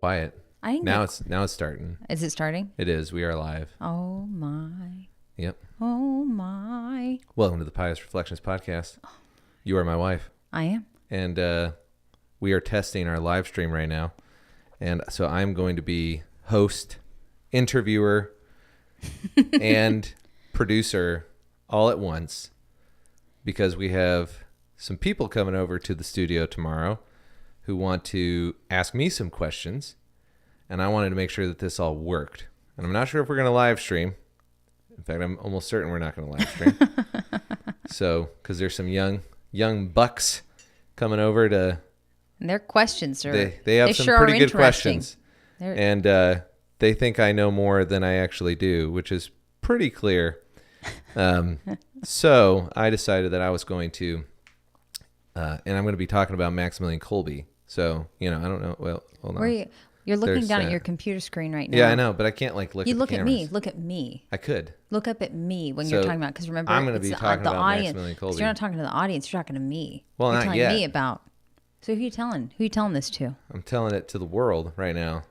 quiet. Now it's starting. Is it starting? It is. We are live. Oh my. Yep. Oh my. Welcome to the Pious Reflections podcast. You are my wife. I am. And we are testing our live stream right now. And so I'm going to be host, interviewer, and producer all at once because we have some people coming over to the studio tomorrow who want to ask me some questions. And I wanted to make sure that this all worked. And I'm not sure if we're going to live stream. In fact, I'm almost certain we're not going to live stream. So, because there's some young bucks coming over to... And their questions are... They have some sure pretty good questions. And they think I know more than I actually do, which is pretty clear. So I decided that I was going to... and I'm going to be talking about Maximilian Kolbe. So, I don't know. Well, hold on. You're looking down at your computer screen right now. Yeah, I know, but I can't look at the look cameras. at me. Look at me. I could. Look up at me when you're talking about, because remember, I'm going to be talking the about audience. Maximilian Kolbe. You're not talking to the audience. You're talking to me. Well, you're not telling yet. me about. So who are you telling? Who are you telling this to? I'm telling it to the world right now,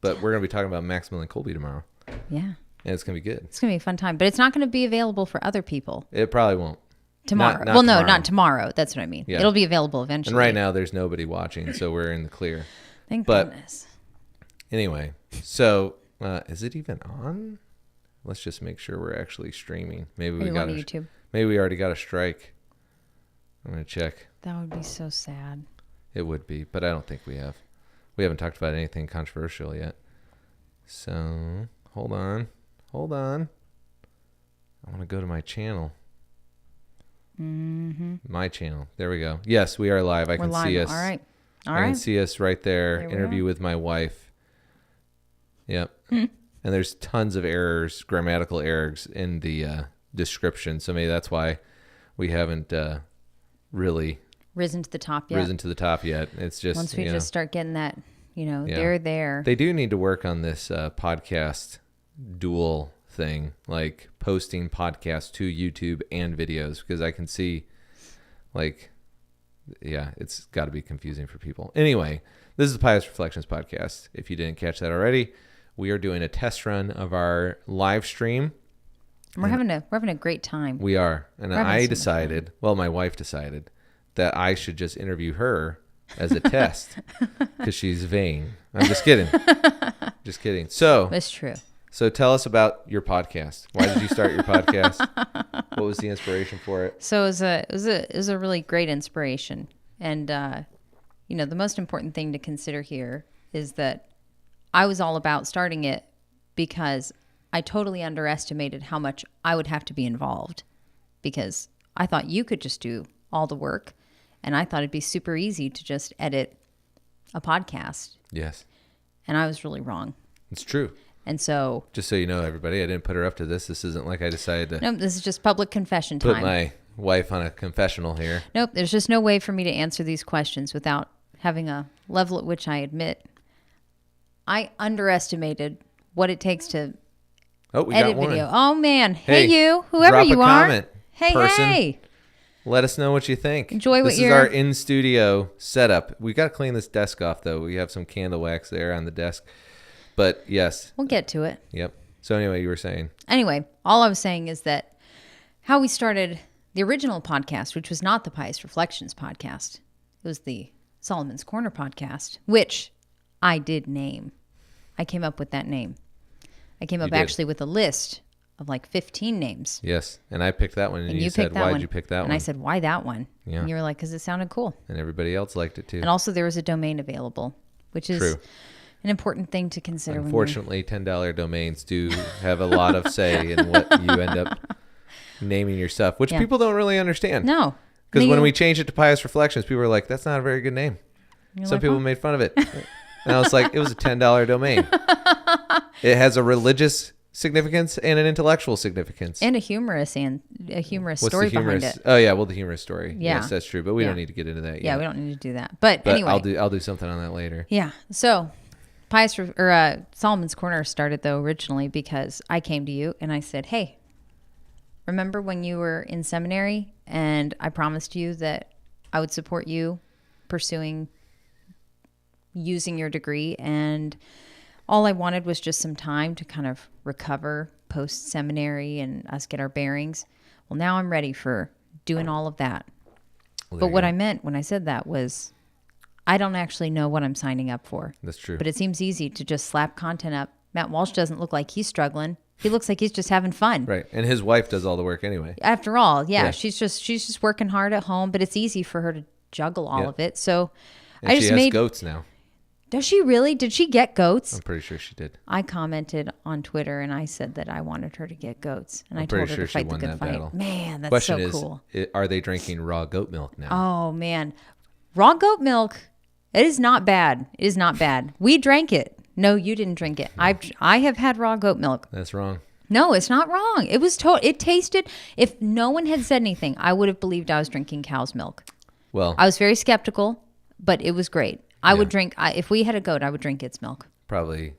but we're going to be talking about Maximilian Kolbe tomorrow. Yeah. And it's going to be good. It's going to be a fun time, but it's not going to be available for other people. It probably won't. Tomorrow. Not tomorrow. Not tomorrow. That's what I mean. Yeah. It'll be available eventually. And right now there's nobody watching, so we're in the clear. Thank goodness. Anyway, so is it even on? Let's just make sure we're actually streaming. Maybe we got YouTube. Maybe we already got a strike. I'm going to check. That would be so sad. It would be, but I don't think we have. We haven't talked about anything controversial yet. So, hold on. I want to go to my channel. Mm-hmm. My channel. There we go. Yes, we are live. I can see us. All right. I can see us right there. Interview with my wife. Yep. And there's tons of errors, grammatical errors in the description. So maybe that's why we haven't really risen to the top yet. It's just once we just start getting that, they're there. They do need to work on this podcast dual thing, like posting podcasts to YouTube and videos, because I can see it's got to be confusing for people. Anyway, this is the Pious Reflections podcast. If you didn't catch that already, we are doing a test run of our live stream. We're having a great time. We are. And my wife decided that I should just interview her as a test because she's vain. I'm just kidding. Just kidding. So that's true. So tell us about your podcast. Why did you start your podcast? What was the inspiration for it? So it was a really great inspiration. And, the most important thing to consider here is that I was all about starting it because I totally underestimated how much I would have to be involved, because I thought you could just do all the work, and I thought it'd be super easy to just edit a podcast. Yes. And I was really wrong. It's true. And so... Just so you know, everybody, I didn't put her up to this. This isn't like I decided to... No, this is just public confession time. Put my wife on a confessional here. Nope, there's just no way for me to answer these questions without having a level at which I admit I underestimated what it takes to edit video. Oh, man. Hey, you, whoever you are. Comment, person. Hey. Let us know what you think. Enjoy what This is our in-studio setup. We got to clean this desk off, though. We have some candle wax there on the desk. But, yes. We'll get to it. Yep. So, anyway, you were saying. Anyway, all I was saying is that how we started the original podcast, which was not the Pious Reflections podcast. It was the Solomon's Corner podcast, which I did name. I came up with that name. I came up actually with a list of like 15 names. Yes, and I picked that one, and you said, why'd you pick that one? And I said, why that one? Yeah. And you were like, because it sounded cool. And everybody else liked it too. And also there was a domain available, which is an important thing to consider. Unfortunately, $10 domains do have a lot of say in what you end up naming your stuff, which people don't really understand. No. Because when we changed it to Pious Reflections, people were like, that's not a very good name. Some people made fun of it. And I was like, it was a $10 domain. It has a religious significance and an intellectual significance. And a humorous story behind it. Oh, yeah. Well, the humorous story. Yeah. Yes, that's true. But we don't need to get into that yet. Yeah, we don't need to do that. But anyway. I'll do something on that later. Yeah. So Solomon's Corner started, though, originally because I came to you and I said, hey, remember when you were in seminary and I promised you that I would support you pursuing using your degree, and all I wanted was just some time to kind of recover post seminary and us get our bearings. Well, now I'm ready for doing all of that. Well, but what I meant when I said that was I don't actually know what I'm signing up for. That's true. But it seems easy to just slap content up. Matt Walsh doesn't look like he's struggling. He looks like he's just having fun. Right. And his wife does all the work anyway. After all, yeah. she's just working hard at home, but it's easy for her to juggle all of it. So And I she just has made goats now. Does she really? Did she get goats? I'm pretty sure she did. I commented on Twitter and I said that I wanted her to get goats, and I I'm told pretty her sure to she fight the won good that fight. battle. Man, that's Question so is, cool. are they drinking raw goat milk now? Oh man, raw goat milk. It is not bad. It is not bad. We drank it. No, you didn't drink it. I have had raw goat milk. That's wrong. No, it's not wrong. It was it tasted. If no one had said anything, I would have believed I was drinking cow's milk. Well, I was very skeptical, but it was great. I would drink if we had a goat. I would drink its milk. probably,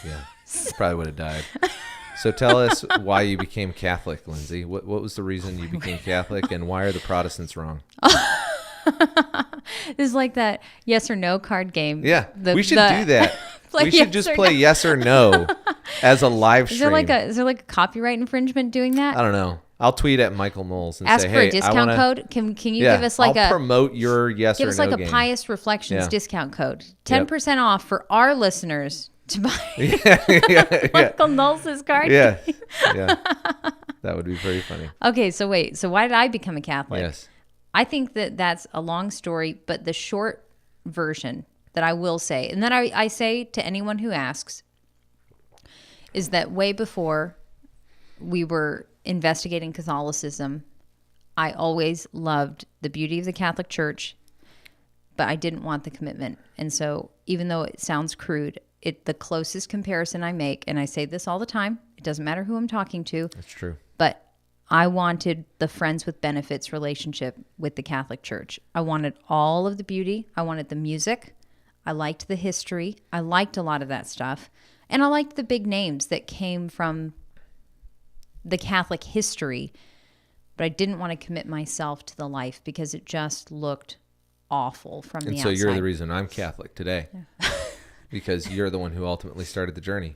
yeah, probably would have died. So tell us why you became Catholic, Lindsay. What was the reason you became Catholic, and why are the Protestants wrong? This is like that yes or no card game. Yeah, we should do that. We should just play yes or no as a live stream. Is there like a copyright infringement doing that? I don't know. I'll tweet at Michael Knowles and Ask say, for hey, a discount code. Can you give us like I'll promote your yes or no give us like game. a Pious Reflections Yeah. discount code? 10% off for our listeners to buy yeah. Michael Knowles' card. Yeah. That would be very funny. Okay, so wait. So why did I become a Catholic? Yes. I think that that's a long story, but the short version that I will say, and that I say to anyone who asks, is that way before we were investigating Catholicism, I always loved the beauty of the Catholic Church, but I didn't want the commitment. And so even though it sounds crude, the closest comparison I make, and I say this all the time, it doesn't matter who I'm talking to. That's true. But I wanted the friends with benefits relationship with the Catholic Church. I wanted all of the beauty. I wanted the music. I liked the history. I liked a lot of that stuff. And I liked the big names that came from the Catholic history. But I didn't want to commit myself to the life because it just looked awful from the outside. And so you're the reason I'm Catholic today. Because you're the one who ultimately started the journey.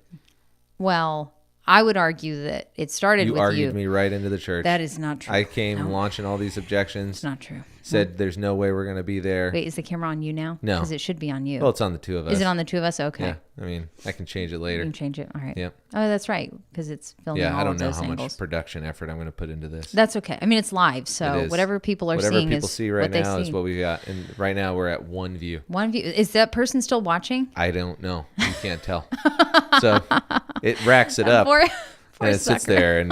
Well, I would argue that it started with you. You argued me right into the church. That is not true. I came launching all these objections. It's not true. Said there's no way we're going to be there. Wait, is the camera on you now? No. Because it should be on you. Well, it's on the two of us. Is it on the two of us? Okay. Yeah. I mean, I can change it later. You can change it. All right. Yep. Oh, that's right. Because it's filming all I don't of know those how angles. much production effort I'm going to put into this. That's okay. I mean, it's live, so It is. whatever people are Whatever seeing people is see right what they now is see. what we got. And right now we're at one view. One view. Is that person still watching? I don't know. You can't tell. So it racks it up. Poor and it sits sucker. there, and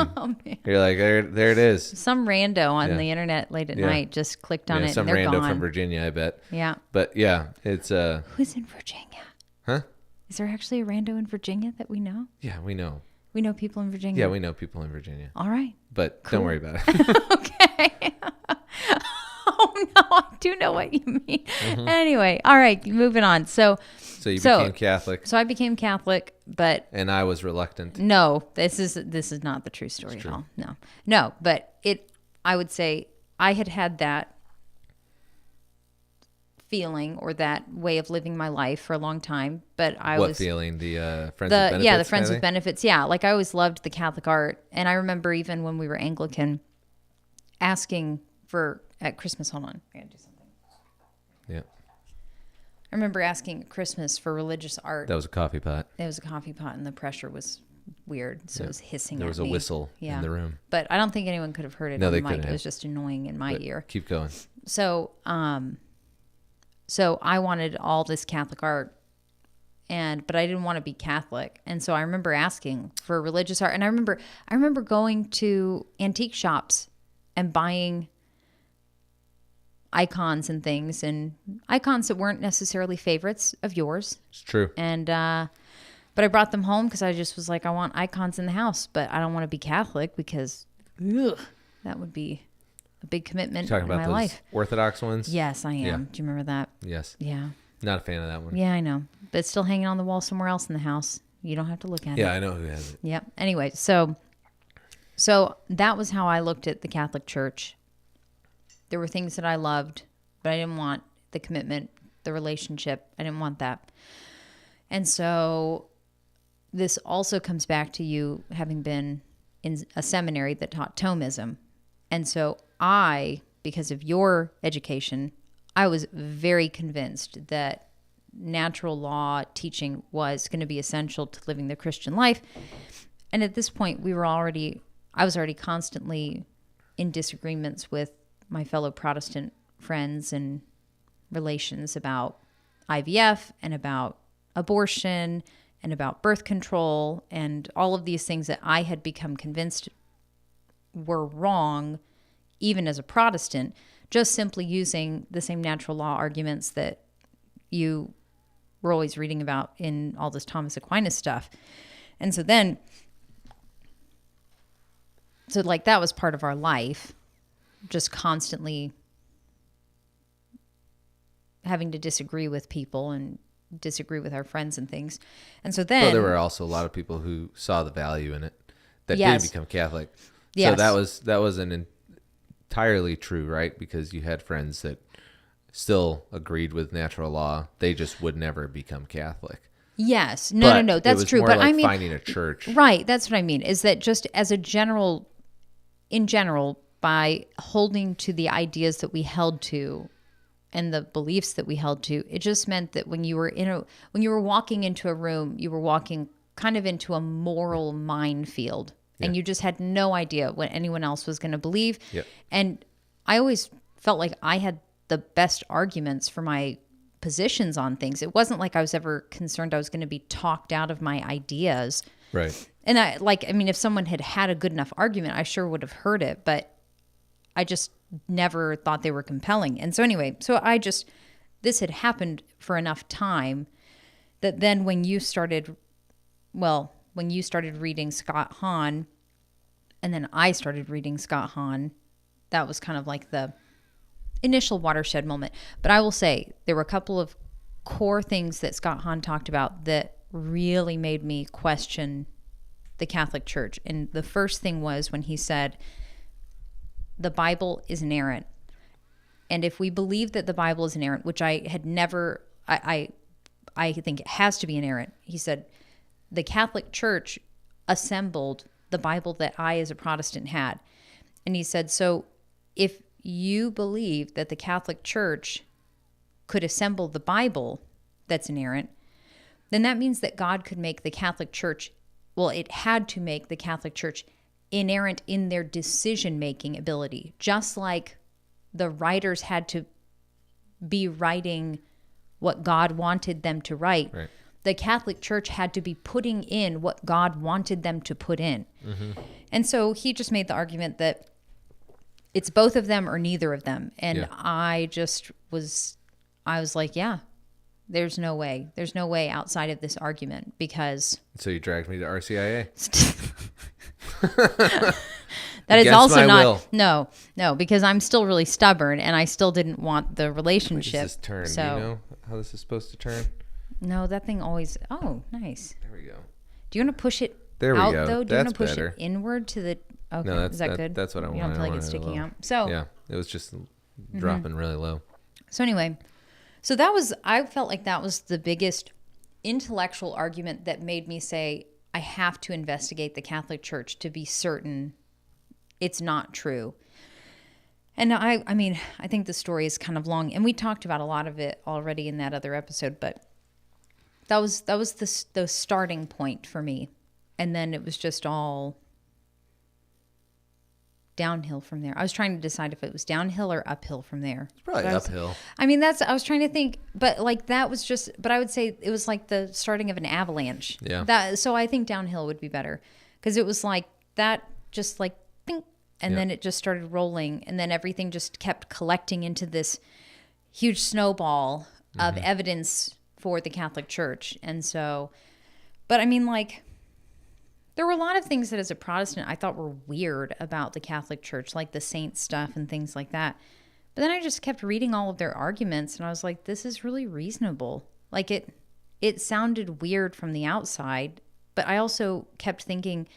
you're like, there it is. Some rando on Yeah. the internet late at night just clicked on it Some and they're rando gone. from Virginia, I bet. Yeah. But yeah, it's Who's in Virginia? Huh? Is there actually a rando in Virginia that we know? Yeah, we know. We know people in Virginia. Yeah, we know people in Virginia. All right. But Cool. don't worry about it. Okay. Oh no, I do know what you mean. Mm-hmm. Anyway, all right, moving on. So You became Catholic, I became Catholic, but and I was reluctant. no, this is not the true story at all. No, but I would say I had that feeling or that way of living my life for a long time, but What feeling? The friends with benefits? Yeah, the friends with benefits. Yeah, like I always loved the Catholic art, and I remember even when we were Anglican, asking for at Christmas. Hold on, I gotta do something. Yeah, I remember asking at Christmas for religious art. that was a coffee pot. It was a coffee pot, and the pressure was weird, so it was hissing. There at was a me. whistle in the room. But I don't think anyone could have heard it No, on they the mic. couldn't It was have. just annoying in my ear. Keep going. So I wanted all this Catholic art, but I didn't want to be Catholic, and so I remember asking for religious art, and I remember going to antique shops and buying icons and things, and icons that weren't necessarily favorites of yours. It's true. And but I brought them home because I just was like, I want icons in the house, but I don't want to be Catholic because that would be a big commitment Talking in about my those life. Orthodox ones? Yes, I am. Yeah. Do you remember that? Yes. Yeah. Not a fan of that one. Yeah, I know. But it's still hanging on the wall somewhere else in the house. You don't have to look at it. Yeah, I know who has it. Yep. Anyway, so that was how I looked at the Catholic Church. There were things that I loved, but I didn't want the commitment the relationship. I didn't want that. And so this also comes back to you having been in a seminary that taught Thomism. And so because of your education, I was very convinced that natural law teaching was going to be essential to living the Christian life. And at this point, I was already constantly in disagreements with my fellow Protestant friends and relations about IVF and about abortion and about birth control and all of these things that I had become convinced were wrong, even as a Protestant, just simply using the same natural law arguments that you were always reading about in all this Thomas Aquinas stuff. And so then, that was part of our life, just constantly having to disagree with people and disagree with our friends and things. And so then... Well, there were also a lot of people who saw the value in it that Yes. did become Catholic. Yes. So that wasn't entirely true, right? Because you had friends that still agreed with natural law. They just would never become Catholic. Yes. No. It That's was true. more But like I mean... finding a church. Right. That's what I mean, is that just as in general, by holding to the ideas that we held to and the beliefs that we held to, it just meant that when you were walking into a room, you were walking kind of into a moral minefield, and you just had no idea what anyone else was going to believe. Yep. And I always felt like I had the best arguments for my positions on things. It wasn't like I was ever concerned I was going to be talked out of my ideas. Right. And if someone had a good enough argument, I sure would have heard it, but I just never thought they were compelling. And so anyway, this had happened for enough time that then when you started reading Scott Hahn, and then I started reading Scott Hahn, that was kind of like the initial watershed moment. But I will say there were a couple of core things that Scott Hahn talked about that really made me question the Catholic Church. And the first thing was when he said, the Bible is inerrant. And if we believe that the Bible is inerrant, which I had never, I think it has to be inerrant. He said, the Catholic Church assembled the Bible that I as a Protestant had. And he said, so if you believe that the Catholic Church could assemble the Bible that's inerrant, then that means that God could make the Catholic Church, it had to make the Catholic Church inerrant in their decision-making ability, just like the writers had to be writing what God wanted them to write. Right. The Catholic Church had to be putting in what God wanted them to put in. Mm-hmm. And so he just made the argument that it's both of them or neither of them. And I was like, yeah, there's no way. There's no way outside of this argument because... So you dragged me to RCIA? That is also my not... will. No, because I'm still really stubborn and I still didn't want the relationship. How does this turn? So, Do you know how this is supposed to turn? No, that thing always... Oh, nice. There we go. Do you want to push it There we out, go. though? Do you want That's to push better. it inward to the... Okay, No, is that good? That's what I want. You don't feel like it's sticking out. So... Yeah, it was just dropping really low. So anyway, I felt like that was the biggest intellectual argument that made me say, I have to investigate the Catholic Church to be certain it's not true. And I think the story is kind of long, and we talked about a lot of it already in that other episode, but that was the starting point for me. And then it was just all downhill from there. I was trying to decide if it was downhill or uphill from there. It's probably uphill. I was trying to think, but I would say it was like the starting of an avalanche. Yeah. So I think downhill would be better because it was like that, just like, think, and then it just started rolling, and then everything just kept collecting into this huge snowball of evidence for the Catholic Church. And so, but there were a lot of things that as a Protestant I thought were weird about the Catholic Church, like the saint stuff and things like that. But then I just kept reading all of their arguments and I was like, this is really reasonable. Like it sounded weird from the outside, but I also kept thinking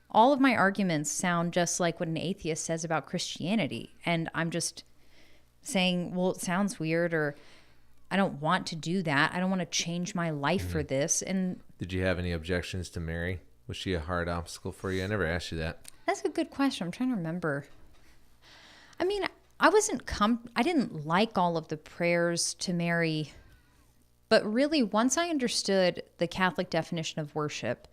all of my arguments sound just like what an atheist says about Christianity. And I'm just saying, well, it sounds weird, or want to do that. I don't want to change my life for this. And Did you have any objections to Mary? Was she a hard obstacle for you? I never asked you that. that's a good question. I'm trying to remember. I mean, I didn't like all of the prayers to Mary, but really once I understood the Catholic definition of worship,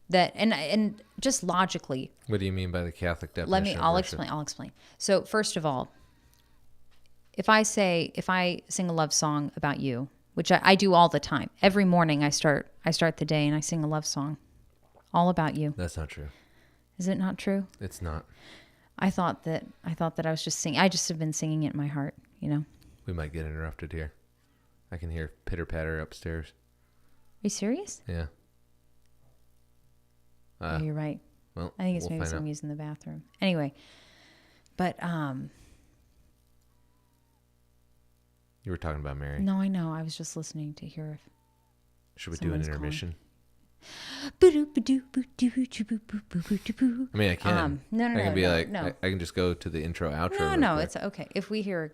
that and just logically, What do you mean by the Catholic definition? I'll explain. So first of all, if I sing a love song about you, which I do all the time, every morning I start the day and I sing a love song all about you. That's not true. Is it not true? It's not. I thought that I was just singing. I just have been singing it in my heart, you know. We might get interrupted here. I can hear pitter patter upstairs. Are you serious? Yeah. Oh, you're right. Well, I think it's we'll maybe find someone out. using the bathroom. Anyway, but You were talking about Mary. no, I know. I was just listening to hear if Should we do an someone's calling. intermission? I I mean, I can. No, I can be like, no. I can just go to the intro, outro. No, real no, quick. it's okay. If we hear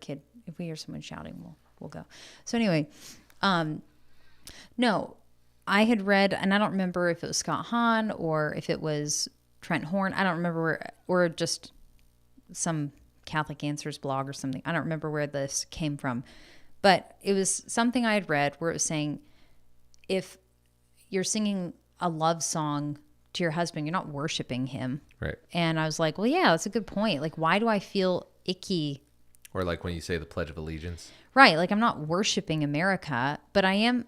someone shouting, we'll go. So anyway, no, I had read, and I don't remember if it was Scott Hahn or if it was Trent Horn. I don't remember or just some Catholic Answers blog or something. I don't remember where this came from, but it was something I had read where it was saying, if you're singing a love song to your husband, you're not worshiping him. Right. And I was like, well, yeah, that's a good point. Like, why do I feel icky? Or like when you say the Pledge of Allegiance. Right. Like, I'm not worshiping America, but I am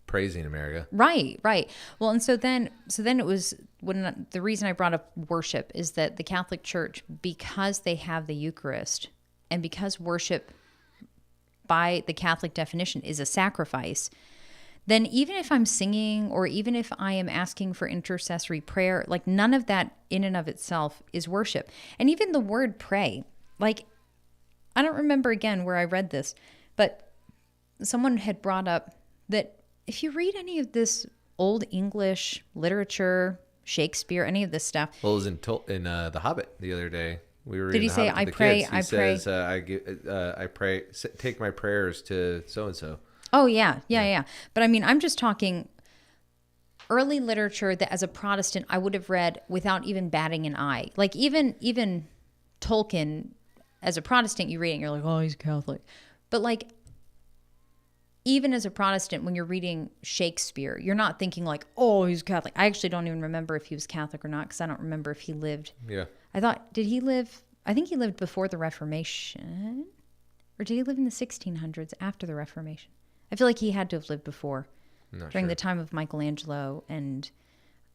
Praising America. right. Well, and so then it was when the reason I brought up worship is that the Catholic Church, because they have the Eucharist and because worship by the Catholic definition is a sacrifice, then even if I'm singing or even if I am asking for intercessory prayer, like none of that in and of itself is worship. And even the word pray, like I don't remember again where I read this, but someone had brought up that if you read any of this old English literature, Shakespeare, any of this stuff. Well, it was in The Hobbit the other day. We were Did reading he The say, Hobbit to I the pray, kids. He I pray? says, I pray, take my prayers to so-and-so. Oh, yeah. But I mean, I'm just talking early literature that as a Protestant, I would have read without even batting an eye. Like even Tolkien, as a Protestant, you read it and you're like, oh, he's Catholic. But like, even as a Protestant, when you're reading Shakespeare, you're not thinking like, oh, he's Catholic. I actually don't even remember if he was Catholic or not because I don't remember if he lived. Yeah. Did he live? I think he lived before the Reformation. Or did he live in the 1600s after the Reformation? I feel like he had to have lived before, during the time of Michelangelo, and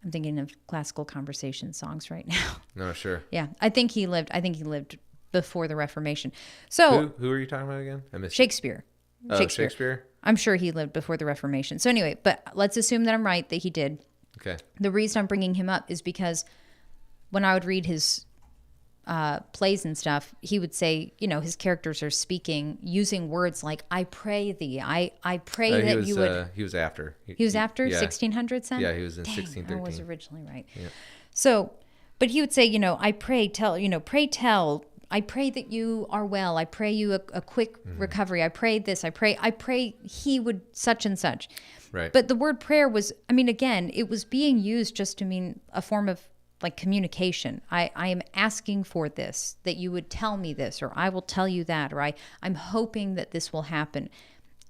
I'm thinking of classical conversation songs right now. No, sure. Yeah, I think he lived before the Reformation. So Who are you talking about again? I missed Shakespeare. it. Shakespeare? I'm sure he lived before the Reformation. So anyway, but let's assume that I'm right, that he did. Okay. The reason I'm bringing him up is because when I would read his plays and stuff, he would say, his characters are speaking using words like, I pray thee. I pray that you would. He was after. He was after yeah. 1600s then? Yeah, he was in Dang, 1613. I was originally right. Yeah. So, but he would say, I pray tell, I pray that you are well. I pray you a quick recovery. I pray this. I pray he would such and such. Right. But the word prayer was, again, it was being used just to mean a form of like communication. I am asking for this, that you would tell me this, or I will tell you that, or I'm hoping that this will happen.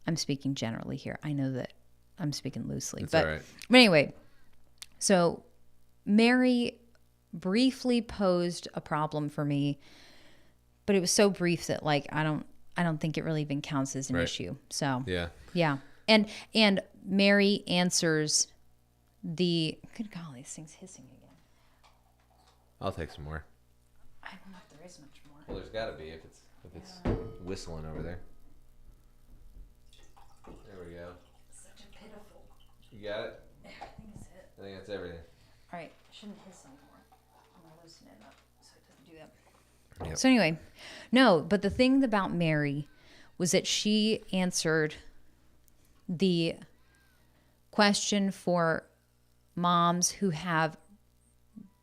I'm speaking generally here. I know that I'm speaking loosely. That's but, all right. but anyway, so Mary briefly posed a problem for me, but it was so brief that like I don't think it really even counts as an issue. So yeah. And Mary answers good golly, this thing's hissing again. I'll take some more. I don't know if there is much more. Well, there's got to be if it's whistling over there. There we go. Such a pitiful. You got it? Yeah, I think that's it. I think that's everything. All right, shouldn't hiss anymore. I'm gonna loosen it up so it doesn't do that. Yep. So anyway, no, but the thing about Mary was that she answered the question for moms who have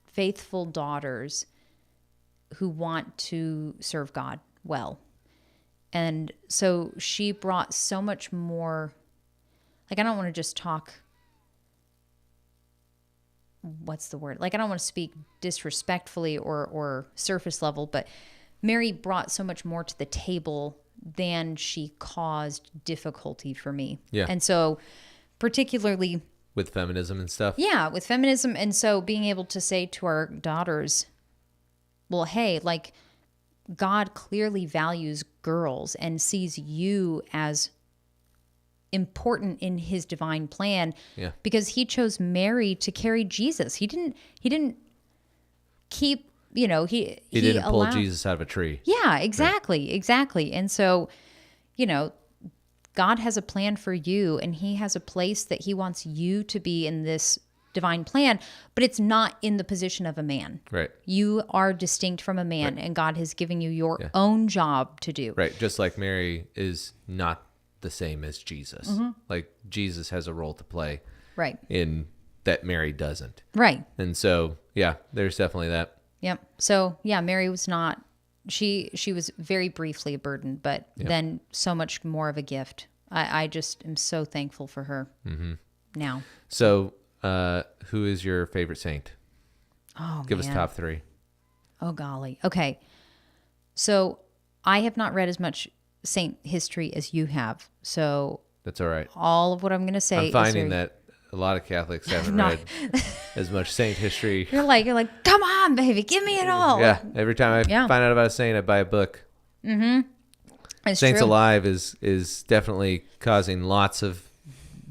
faithful daughters who want to serve God well. And so she brought so much more, like, I don't want to just talk, what's the word? Like, I don't want to speak disrespectfully or surface level, but Mary brought so much more to the table than she caused difficulty for me. Yeah. And so particularly with feminism and stuff. Yeah, with feminism. And so being able to say to our daughters, well, hey, like, God clearly values girls and sees you as important in his divine plan, because he chose Mary to carry Jesus. He didn't keep, he didn't pull Jesus out of a tree. Yeah, exactly. Right. Exactly. And so, God has a plan for you, and he has a place that he wants you to be in this divine plan, but it's not in the position of a man. Right. You are distinct from a man, and God has given you your own job to do. Right. Just like Mary is not the same as Jesus. Mm-hmm. Like, Jesus has a role to play. Right. In that Mary doesn't. Right. And so, there's definitely that. Yep. So, Mary was not, she was very briefly a burden, but then so much more of a gift. I just am so thankful for her now. So, who is your favorite saint? Oh, Give us top 3. Oh, golly. Okay. So I have not read as much saint history as you have. So that's all right. All of what I'm going to say I'm finding that a lot of Catholics haven't read as much saint history. You're like, come on, baby, give me it all. Yeah. Every time I find out about a saint, I buy a book. Mm-hmm. It's Saints true. Alive is definitely causing lots of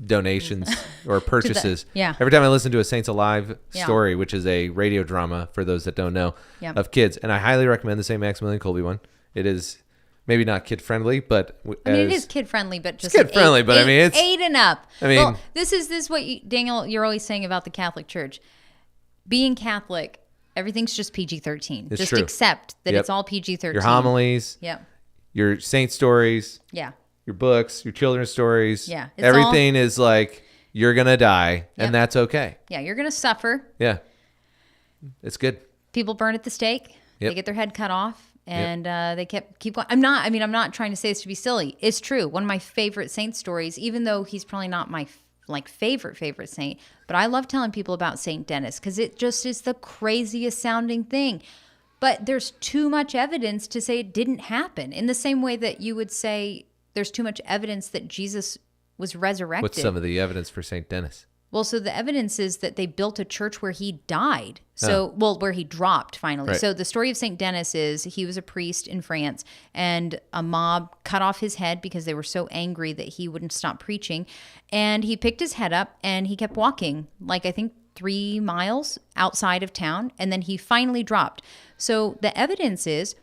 donations or purchases. Every time I listen to a Saints Alive story, which is a radio drama for those that don't know, of kids, and I highly recommend the St. Maximilian Kolbe one. It is maybe not kid friendly, but it is kid friendly, but just kid friendly. But I mean, it's 8 and up. I mean, well, this is what Daniel, you're always saying about the Catholic Church. Being Catholic, everything's just PG-13. It's just true. Accept that it's all PG-13. Your homilies. Your saint stories. Your books, your children's stories. Everything is like, you're going to die, and that's okay. Yeah, you're going to suffer. Yeah. It's good. People burn at the stake. They get their head cut off, and they keep going. I'm not trying to say this to be silly. It's true. One of my favorite saint stories, even though he's probably not my favorite saint, but I love telling people about Saint Dennis because it just is the craziest sounding thing. But there's too much evidence to say it didn't happen. In the same way that you would say there's too much evidence that Jesus was resurrected. What's some of the evidence for St. Dennis? Well, so the evidence is that they built a church where he died. So, where he dropped finally. Right. So the story of St. Dennis is he was a priest in France, and a mob cut off his head because they were so angry that he wouldn't stop preaching. And he picked his head up and he kept walking, like I think 3 miles outside of town, and then he finally dropped. So the evidence is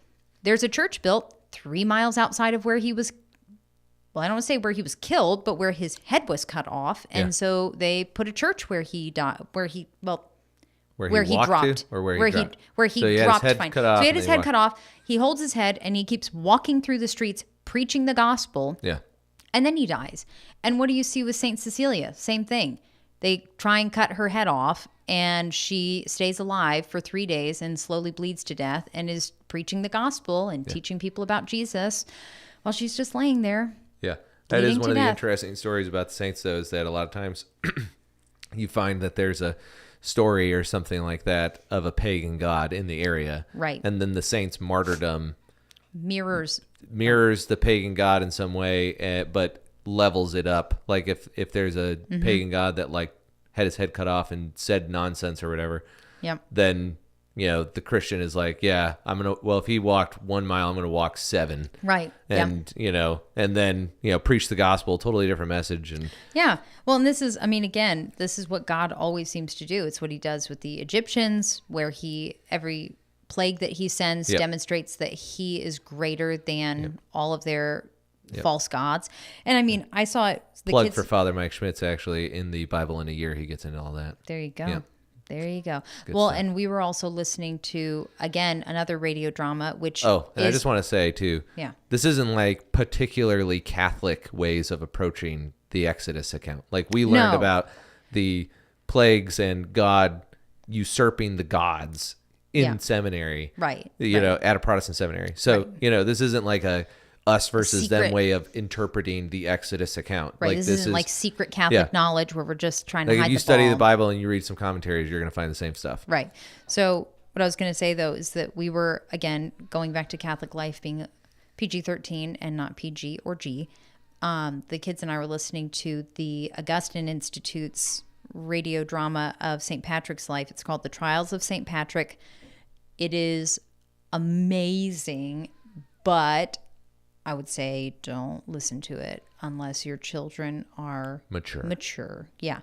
there's a church built 3 miles outside of where he was. Well, I don't want to say where he was killed, but where his head was cut off. And so they put a church where he died, where he dropped. So he had his head cut off. So he had his head cut off. He holds his head and he keeps walking through the streets preaching the gospel. Yeah. And then he dies. And what do you see with Saint Cecilia? Same thing. They try and cut her head off, and she stays alive for 3 days and slowly bleeds to death and is preaching the gospel and teaching people about Jesus while she's just laying there. Yeah. That is one of the interesting stories about the saints, though, is that a lot of times you find that there's a story or something like that of a pagan god in the area. Right. And then the saint's martyrdom mirrors the pagan god in some way, but levels it up. Like if there's a pagan god that like had his head cut off and said nonsense or whatever, then the Christian is like, if he walked 1 mile, I'm going to walk 7. Right. And, and then, preach the gospel, totally different message. And well, and this is what God always seems to do. It's what he does with the Egyptians, where every plague that he sends demonstrates that he is greater than all of their false gods. And I mean, I saw it. Plug for Father Mike Schmitz, actually, in the Bible in a Year, he gets into all that. There you go. Yeah. There you go. Good well, stuff. And we were also listening to, again, another radio drama, which I just want to say, too, this isn't like particularly Catholic ways of approaching the Exodus account. Like, we learned about the plagues and God usurping the gods in seminary. Right. At a Protestant seminary. So, this isn't like us versus them secret- way of interpreting the Exodus account. Right. Like This isn't like secret Catholic knowledge where we're just trying to like hide if you the study ball. the Bible and you read some commentaries, you're going to find the same stuff. Right. So what I was going to say, though, is that we were, again, going back to Catholic life being PG-13 and not PG or G. The kids and I were listening to the Augustine Institute's radio drama of St. Patrick's life. It's called The Trials of St. Patrick. It is amazing, but I would say don't listen to it unless your children are mature. Yeah.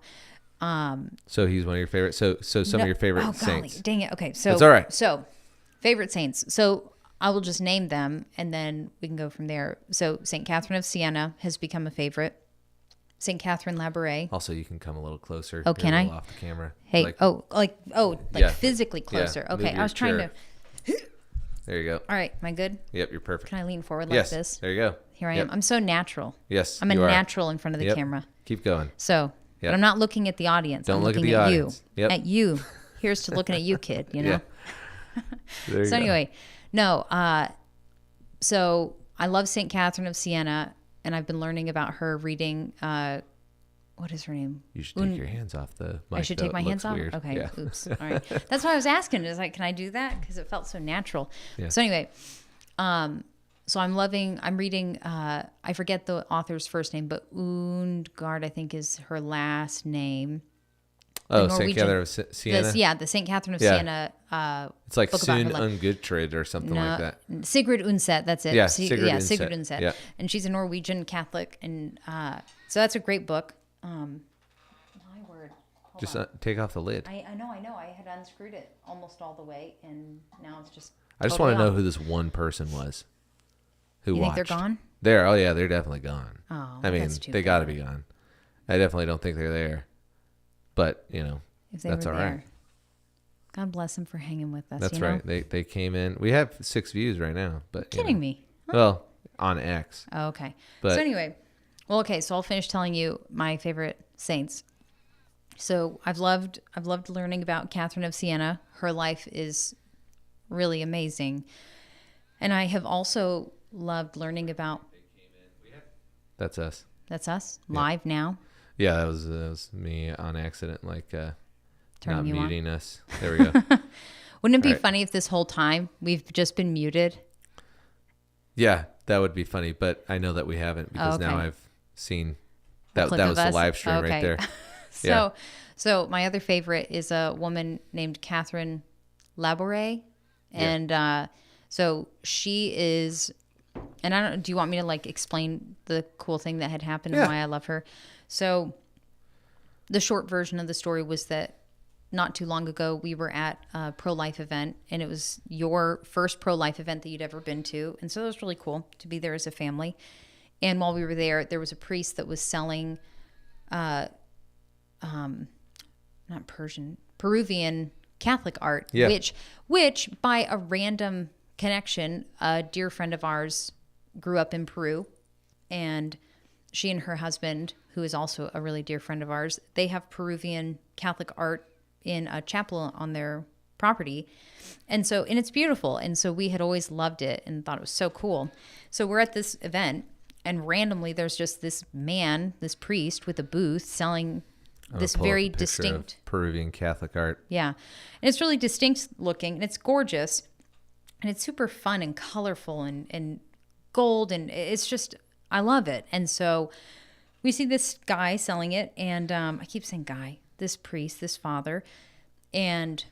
So he's one of your favorites. So some of your favorite saints. Golly, dang it. Okay, so That's all right. So favorite saints. So I will just name them, and then we can go from there. So Saint Catherine of Siena has become a favorite. Saint Catherine Labouré. Also, you can come a little closer. Oh, can I? Off the camera. Hey, Yeah. physically closer. Yeah, Okay, move I your was trying chair. to. There you go. All right, am I good? Yep, you're perfect. Can I lean forward like Yes. this? There you go. Here I Yep. am. I'm so natural. Yes, I'm a you are. natural in front of the Yep. camera. Keep going. So, Yep. but I'm not looking at the audience. Don't I'm look at looking the at audience. you. Yep. At you. Here's to looking at you, kid. You know. Yeah. There you So go. anyway, no. So I love Saint Catherine of Siena, and I've been learning about her reading. What is her name? You should take your hands off the mic. I should though. take my It hands looks off. weird. Okay. Yeah. Oops. All right. That's why I was asking. Is like, can I do that? Because it felt so natural. Yeah. So anyway, so I'm reading. I forget the author's first name, but Undgard, I think, is her last name. Oh, St. Norwegian- Catherine of Siena? The Saint Catherine of Yeah. Siena. It's like book about her Soon life. Ungutrid or something like that. Sigrid Undset, that's it. Yeah, Sigrid Undset. Sigrid Undset. Yeah. And she's a Norwegian Catholic, and so that's a great book. My word. Hold Just on. take off the lid. I know. I had unscrewed it almost all the way, and now it's just. I just totally want to know off. who this one person was who You watched. think they're gone? Oh yeah, they're definitely gone. Oh, I mean, that's too they got to bad. be gone. I definitely don't think they're there. But, If they that's were all there. right. God bless them for hanging with us. That's you know? right. They came in. We have 6 views right now, but Kidding me? Well, on X. Oh, okay. But- So anyway, well, okay. So I'll finish telling you my favorite saints. So I've loved learning about Catherine of Siena. Her life is really amazing, and I have also loved learning about. That's us. That's us live now. Yeah, that was me on accident, like Turning not you on. muting us. There we go. Wouldn't it be Right. funny if this whole time we've just been muted? Yeah, that would be funny, but I know that we haven't because now okay. I've seen that clip that of was the us? live stream Okay. right there. So, so my other favorite is a woman named Catherine Labouré, and so she is. And I don't. Do you want me to like explain the cool thing that had happened and Yeah. why I love her? So, the short version of the story was that not too long ago we were at a pro-life event, and it was your first pro-life event that you'd ever been to, and so it was really cool to be there as a family. And while we were there was a priest that was selling, not Peruvian Catholic art, Yeah. which by a random connection, a dear friend of ours grew up in Peru, and she and her husband, who is also a really dear friend of ours, they have Peruvian Catholic art in a chapel on their property. And it's beautiful. And so we had always loved it and thought it was so cool. So we're at this event, and randomly there's just this man, this priest with a booth selling this Pull up very a picture of distinct. Peruvian Catholic art. Yeah. And it's really distinct looking, and it's gorgeous, and it's super fun and colorful and gold, and it's just, I love it. And so we see this guy selling it, and I keep saying guy, this priest, this father, and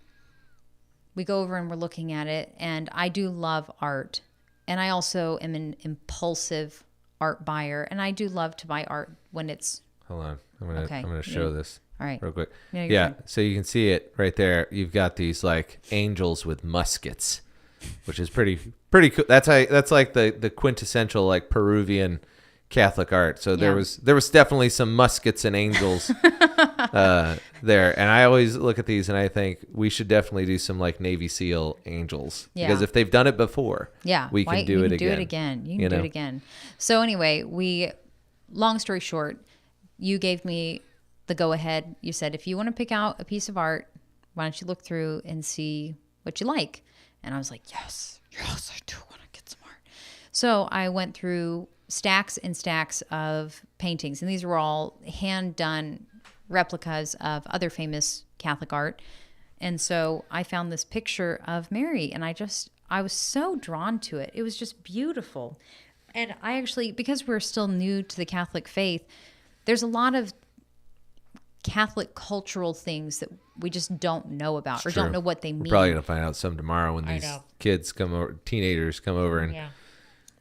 we go over and we're looking at it, and I do love art, and I also am an impulsive art buyer, and I do love to buy art when it's Hold on. I'm Okay. gonna show this all right. real quick. Yeah, you're Yeah, fine. so you can see it right there. You've got these like angels with muskets, which is pretty cool. That's like the quintessential like Peruvian Catholic art. So there Yeah. was definitely some muskets and angels there. And I always look at these and I think we should definitely do some like Navy SEAL angels, Yeah. because if they've done it before, Yeah, we can do it again. Do it again. You can you do know? it again. So anyway, long story short, you gave me the go ahead. You said, if you want to pick out a piece of art, why don't you look through and see what you like? And I was like, yes, I do want to get some art. So I went through stacks and stacks of paintings, and these were all hand-done replicas of other famous Catholic art. And so I found this picture of Mary, and I was so drawn to it. It was just beautiful. And I actually, because we're still new to the Catholic faith, there's a lot of Catholic cultural things that we just don't know about or don't know what they mean. We're probably going to find out some tomorrow when these kids come over, teenagers come over and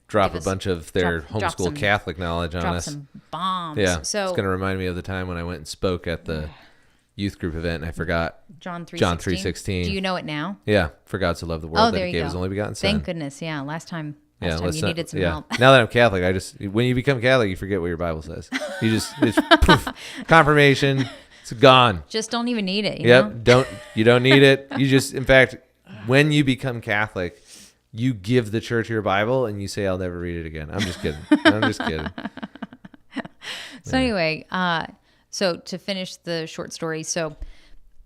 drop a bunch of their homeschool Catholic knowledge on us. Drop some bombs. Yeah, so it's going to remind me of the time when I went and spoke at the youth group event and I forgot John 3:16. Do you know it now? Yeah, for God so loved the world that he gave his only begotten Son. Thank goodness. Yeah, last time you needed some help. Now that I'm Catholic, when you become Catholic, you forget what your Bible says. It's poof, confirmation. It's gone. Just don't even need it. You know? You don't need it. You just, in fact, when you become Catholic, you give the church your Bible and you say, "I'll never read it again." I'm just kidding. So anyway, so to finish the short story, so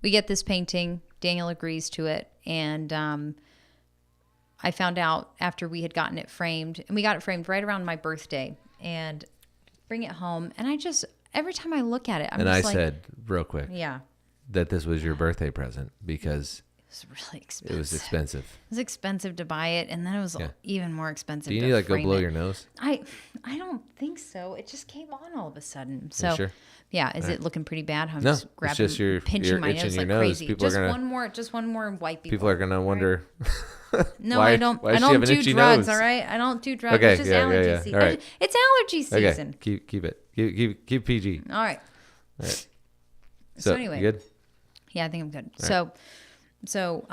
we get this painting. Daniel agrees to it, and I found out after we had gotten it framed, and we got it framed right around my birthday, and bring it home, and every time I look at it, I said real quick, that this was your birthday present because it was really expensive. It was expensive. It was expensive to buy it, and then it was even more expensive. Do you need to go blow your nose? I don't think so. It just came on all of a sudden. So sure? Yeah, is it looking pretty bad? I'm no, just grabbing, it's just pinching my nose like crazy. People just one more wipe. People are gonna wonder. No, I don't. I don't do drugs. All right, I don't do drugs. Okay, it's just allergy season. All right. It's allergy season. Okay, keep it. Keep PG. All right. So anyway, you good? Yeah, I think I'm good. All So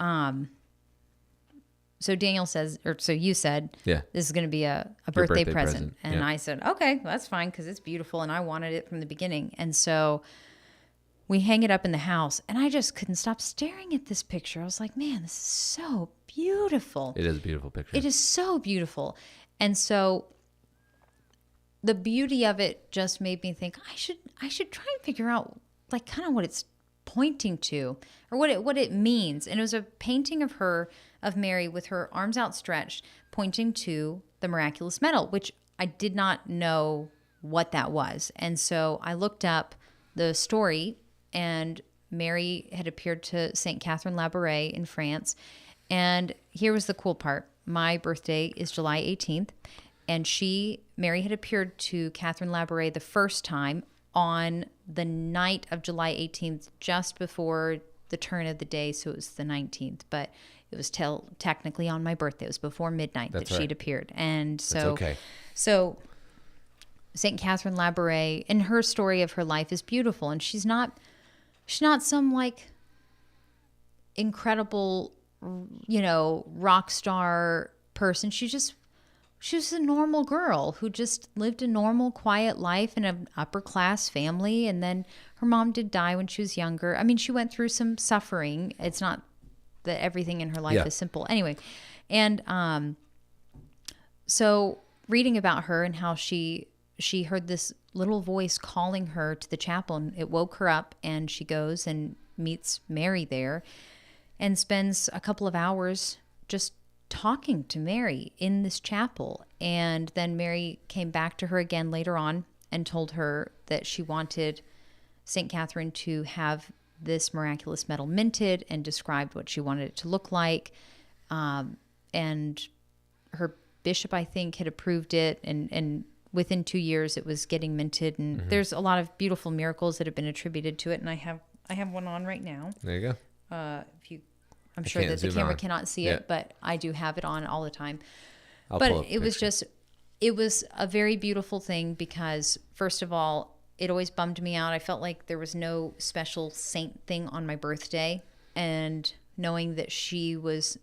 Daniel says, or so you said, this is going to be a birthday present. And I said, okay, that's fine because it's beautiful and I wanted it from the beginning. And so we hang it up in the house and I just couldn't stop staring at this picture. I was like, man, this is so beautiful. It is a beautiful picture. It is so beautiful. And so the beauty of it just made me think I should try and figure out like kind of what it's pointing to or what it means. And it was a painting of Mary with her arms outstretched pointing to the miraculous medal, which I did not know what that was. And so I looked up the story, and Mary had appeared to St. Catherine Labouré in France. And here was the cool part. My birthday is July 18th, and Mary had appeared to Catherine Labouré the first time on the night of July 18th, just before the turn of the day, so it was the 19th. But it was technically on my birthday. It was before midnight that she'd appeared. And so, so St. Catherine Labouré, and her story of her life is beautiful. And she's not some like incredible, rock star person. She was a normal girl who just lived a normal, quiet life in an upper class family. And then her mom did die when she was younger. I mean, she went through some suffering. It's not that everything in her life is simple. Anyway, and so reading about her and how she heard this little voice calling her to the chapel, and it woke her up, and she goes and meets Mary there and spends a couple of hours just talking to Mary in this chapel. And then Mary came back to her again later on and told her that she wanted St. Catherine to have this miraculous medal minted, and described what she wanted it to look like. And her bishop, I think, had approved it, and within 2 years it was getting minted. And there's a lot of beautiful miracles that have been attributed to it. And I have one on right now. There you go. I'm sure that the camera cannot see it, but I do have it on all the time. But it was a very beautiful thing because, first of all, it always bummed me out. I felt like there was no special saint thing on my birthday. And knowing that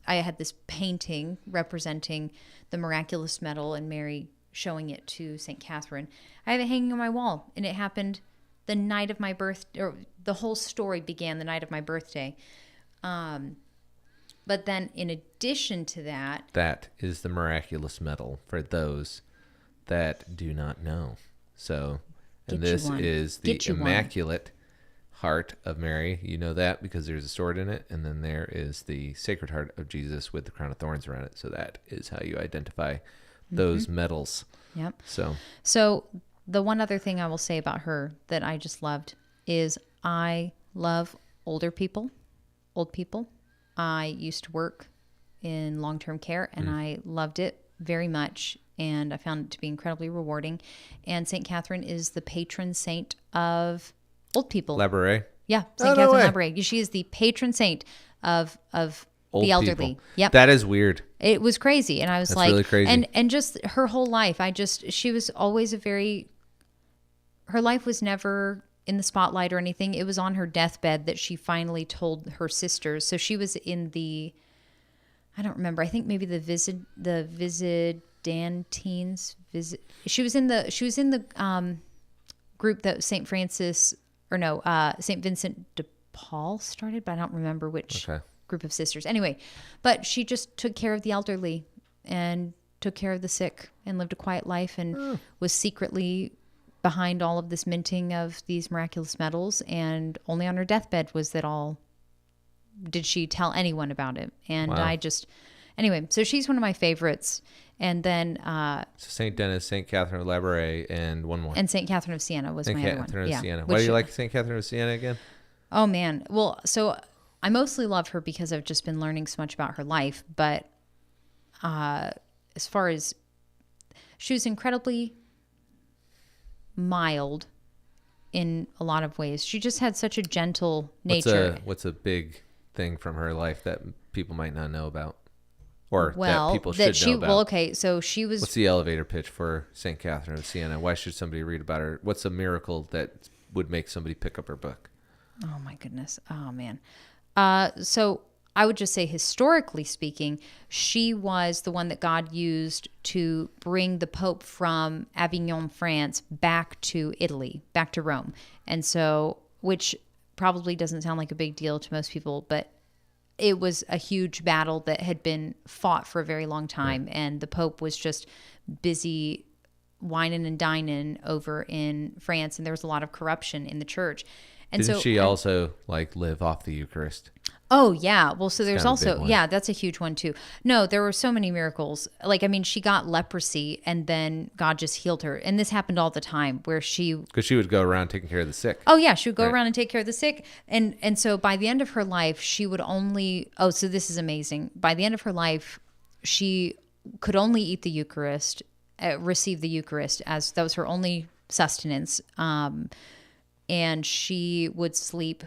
I had this painting representing the miraculous medal and Mary showing it to St. Catherine. I have it hanging on my wall, and it happened the night of my birthday, or the whole story began the night of my birthday. But then in addition to that... That is the miraculous medal for those that do not know. So... And this is the Immaculate Heart of Mary. You know that because there's a sword in it. And then there is the Sacred Heart of Jesus with the crown of thorns around it. So that is how you identify those medals. Yep. So the one other thing I will say about her that I just loved is I love old people. I used to work in long-term care, and I loved it very much, and I found it to be incredibly rewarding. And St. Catherine is the patron saint of old people. Labouré? Yeah, St. Catherine Labouré. She is the patron saint of Old the elderly. people. Yep. That is weird. It was crazy, and I was That's like, really crazy. and just her whole life, she was always her life was never in the spotlight or anything. It was on her deathbed that she finally told her sisters. So she was in I don't remember. I think maybe the Visitantines. She was in the group that St. Vincent de Paul started, but I don't remember which group of sisters. Anyway, but she just took care of the elderly and took care of the sick and lived a quiet life and was secretly behind all of this minting of these miraculous medals, and only on her deathbed did she tell anyone about it. And anyway, so she's one of my favorites. And then St. Denis, St. Catherine of Labouré, and one more. And St. Catherine of Siena was my other one. Catherine of Siena. Why do you like St. Catherine of Siena again? Oh man. Well, so I mostly love her because I've just been learning so much about her life, but as far as she was incredibly mild in a lot of ways. She just had such a gentle nature. What's a big thing from her life that people might not know about, or that people should know about? Well, okay, so she was. What's the elevator pitch for St. Catherine of Siena? Why should somebody read about her? What's a miracle that would make somebody pick up her book? Oh my goodness! Oh man. So I would just say, historically speaking, she was the one that God used to bring the Pope from Avignon, France, back to Italy, back to Rome. And so, which probably doesn't sound like a big deal to most people, but it was a huge battle that had been fought for a very long time. Right. And the Pope was just busy whining and dining over in France. And there was a lot of corruption in the church. And Didn't she also live off the Eucharist? Oh, yeah. Well, so there's also, that's a huge one too. No, there were so many miracles. She got leprosy and then God just healed her. And this happened all the time because she would go around taking care of the sick. Oh, yeah. She would go around and take care of the sick. And so by the end of her life, she would so this is amazing. By the end of her life, she could only eat the Eucharist, receive the Eucharist, as that was her only sustenance. And she would sleep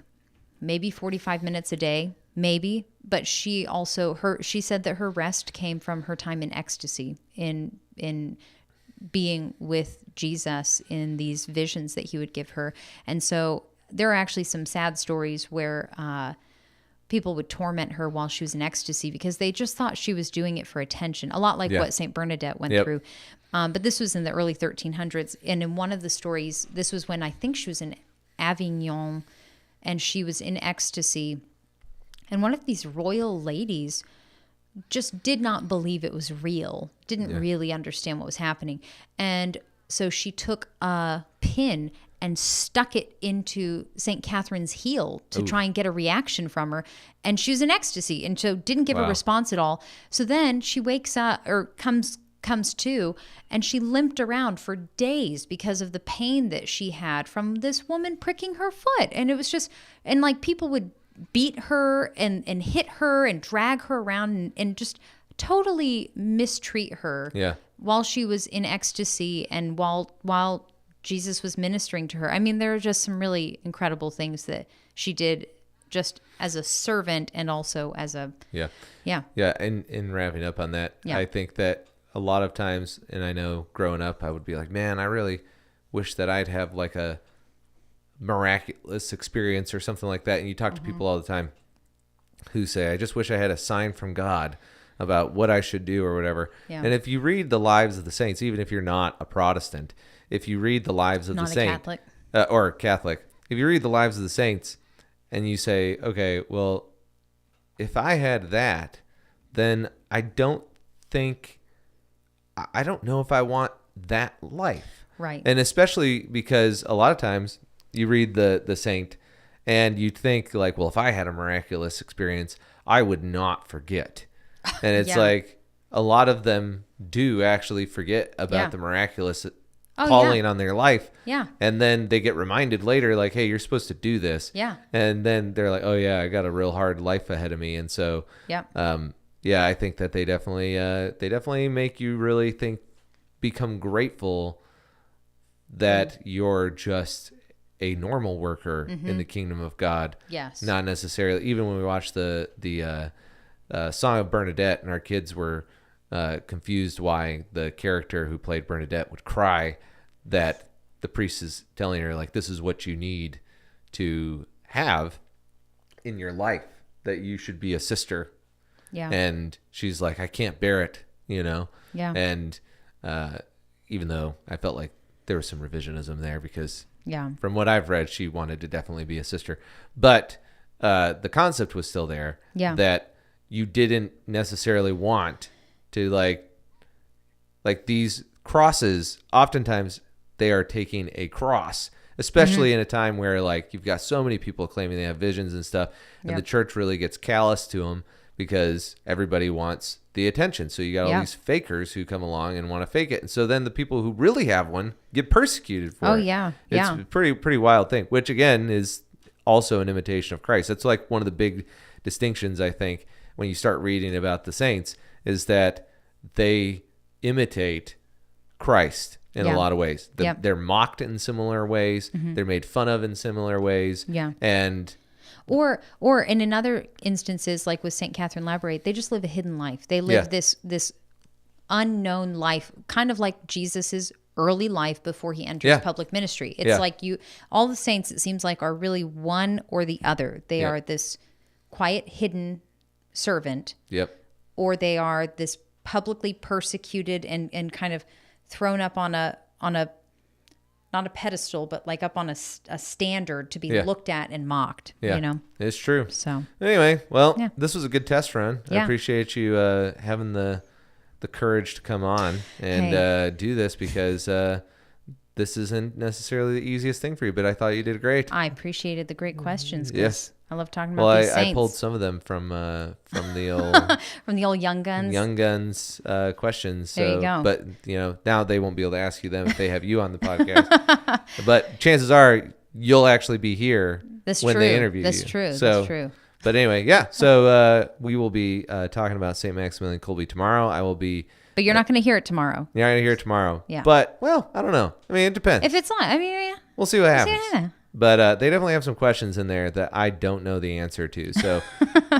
maybe 45 minutes a day, maybe. But she said that her rest came from her time in ecstasy, in being with Jesus in these visions that he would give her. And so there are actually some sad stories where people would torment her while she was in ecstasy because they just thought she was doing it for attention, a lot like what St. Bernadette went through. But this was in the early 1300s. And in one of the stories, this was when I think she was in Avignon, and she was in ecstasy. And one of these royal ladies just did not believe it was real, didn't really understand what was happening. And so she took a pin and stuck it into St. Catherine's heel to try and get a reaction from her. And she was in ecstasy, and so didn't give a response at all. So then she wakes up, or comes to, and she limped around for days because of the pain that she had from this woman pricking her foot. And it was just, and people would beat her and hit her and drag her around and just totally mistreat her while she was in ecstasy and while Jesus was ministering to her. I mean, there are just some really incredible things that she did just as a servant and also as a and in wrapping up on that, I think that a lot of times, and I know growing up, I would be like, man, I really wish that I'd have a miraculous experience or something like that. And you talk to people all the time who say, I just wish I had a sign from God about what I should do or whatever. Yeah. And if you read the lives of the saints, even if you're not a Protestant, if you read the lives of the saints, or Catholic, if you read the lives of the saints and you say, okay, well, if I had that, then I don't know if I want that life. Right. And especially because a lot of times you read the saint and you think well, if I had a miraculous experience, I would not forget. And it's a lot of them do actually forget about Yeah. the miraculous Oh, calling yeah. on their life. Yeah. And then they get reminded later, like, hey, you're supposed to do this. Yeah. And then they're like, oh, yeah, I got a real hard life ahead of me. And so, Yeah. yeah, I think that they definitely make you really become grateful that you're just a normal worker in the kingdom of God. Yes. Not necessarily, even when we watched the Song of Bernadette, and our kids were confused why the character who played Bernadette would cry, that the priest is telling her, like, this is what you need to have in your life, that you should be a sister. Yeah. And she's like, I can't bear it, Yeah. And even though I felt like there was some revisionism there, because Yeah. from what I've read, she wanted to definitely be a sister. But the concept was still there, Yeah. that you didn't necessarily want to, like these crosses, oftentimes they are taking a cross, especially in a time where, like, you've got so many people claiming they have visions and stuff, and Yep. the church really gets callous to them because everybody wants the attention. So you got all Yeah. these fakers who come along and want to fake it. And so then the people who really have one get persecuted for it. Oh, yeah. It's Yeah. a pretty wild thing, which again is also an imitation of Christ. That's like one of the big distinctions, I think, when you start reading about the saints, is that they imitate Christ in Yeah. a lot of ways. Yep. They're mocked in similar ways. They're made fun of in similar ways. Yeah. And Or in other instances, like with St. Catherine Labouré, they just live a hidden life. They live Yeah. this unknown life, kind of like Jesus's early life before he enters Yeah. public ministry. It's Yeah. like all the saints, it seems like, are really one or the other. They Yeah. are this quiet, hidden servant, yep. or they are this publicly persecuted and kind of thrown up on a not a pedestal, but like up on a standard to be Yeah. looked at and mocked. Yeah. It's true. So Anyway, well, Yeah. this was a good test run. I Yeah. appreciate you having the courage to come on and Hey. do this, because this isn't necessarily the easiest thing for you, but I thought you did great. I appreciated the great questions. 'Cause Yes. I love talking Well, about these I saints. pulled some of them from the old from the old Young Guns. Young Guns questions. So, There you go. But now they won't be able to ask you them if they have you on the podcast. But chances are you'll actually be here That's when true. they interview That's you. true. So, That's true. But anyway, yeah. So we will be talking about St. Maximilian Kolbe tomorrow. I will be. But you're not going to hear it tomorrow. You're not gonna hear it tomorrow. Yeah. But well, I don't know. I mean, it depends. If it's not, I mean, yeah. We'll see what happens. yeah. But they definitely have some questions in there that I don't know the answer to. So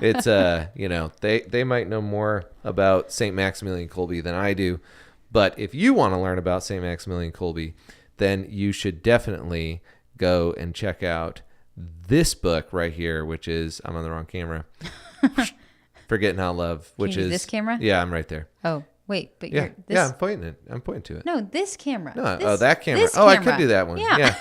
it's they might know more about St. Maximilian Kolbe than I do. But if you want to learn about St. Maximilian Kolbe, then you should definitely go and check out this book right here, which is, I'm on the wrong camera. Forgetting How to Love, which you do is this camera? Yeah, I'm right there. Oh, wait, but Yeah, you're this. yeah, I'm pointing to it. No, this camera. No, This- that camera. this Oh, I could camera. do that one. Yeah. Yeah.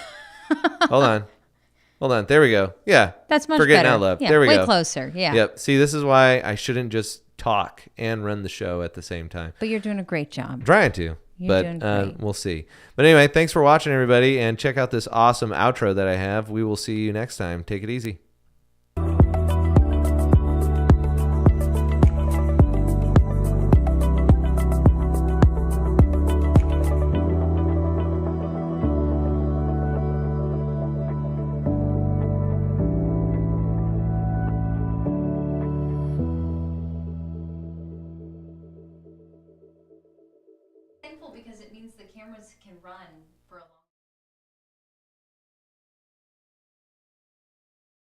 Hold on. There we go. Yeah. That's much Forgetting better. How to Love. Yeah, There we way go. closer. Yeah. Yep. See, this is why I shouldn't just talk and run the show at the same time. But you're doing a great job. Trying to, You're doing great. we'll see. But anyway, thanks for watching, everybody, and check out this awesome outro that I have. We will see you next time. Take it easy. Thankful because it means the cameras can run for a long